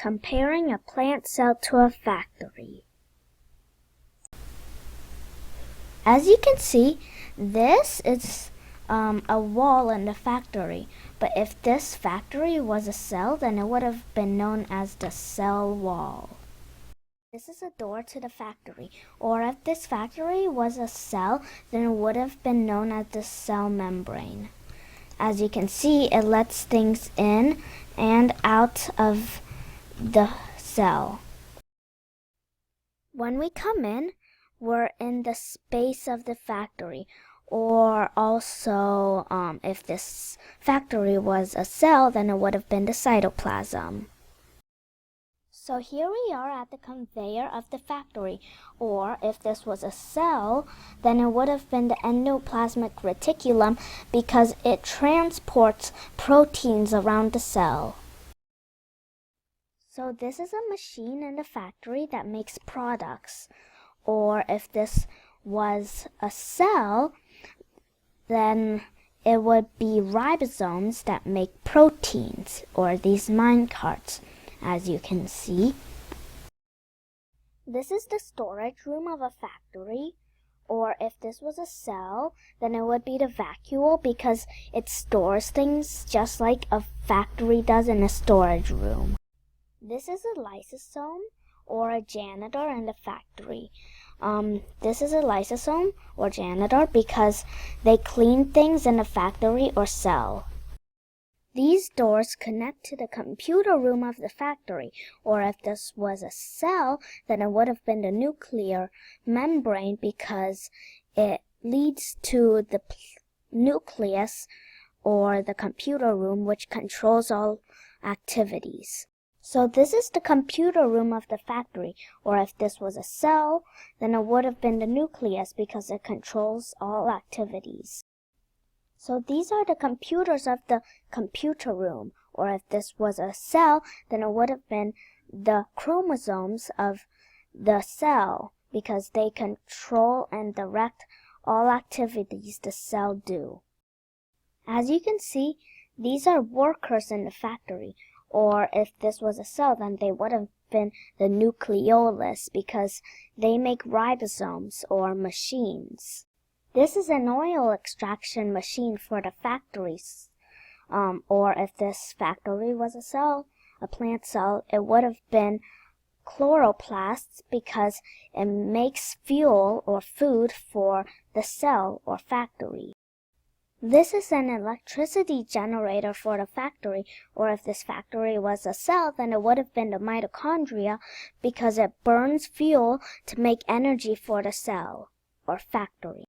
comparing a plant cell to a factory. As you can see, this is a wall in the factory, but if this factory was a cell, then it would have been known as the cell wall. This is a door to the factory, or if this factory was a cell, then it would have been known as the cell membrane. As you can see, it lets things in and out of the cell. When we come in, we're in the space of the factory, or also if this factory was a cell, then it would have been the cytoplasm. So here we are at the conveyor of the factory, or if this was a cell, then it would have been the endoplasmic reticulum because it transports proteins around the cell. So this is a machine in the factory that makes products, or if this was a cell, then it would be ribosomes that make proteins, or these minecarts. As you can see, this is the storage room of a factory, or if this was a cell, then it would be the vacuole because it stores things just like a factory does in a storage room. This is a lysosome, or a janitor in the factory. This is a lysosome or janitor because they clean things in a factory or cell. These doors connect to the computer room of the factory, or if this was a cell, then it would have been the nuclear membrane because it leads to the nucleus or the computer room, which controls all activities. So this is the computer room of the factory, or if this was a cell, then it would have been the nucleus because it controls all activities. So these are the computers of the computer room, or if this was a cell, then it would have been the chromosomes of the cell because they control and direct all activities the cell do. As you can see, these are workers in the factory, or if this was a cell, then they would have been the nucleolus because they make ribosomes or machines. This is an oil extraction machine for the factories, or if this factory was a cell, a plant cell, it would have been chloroplasts because it makes fuel or food for the cell or factory. This is an electricity generator for the factory, or if this factory was a cell, then it would have been the mitochondria because it burns fuel to make energy for the cell or factory.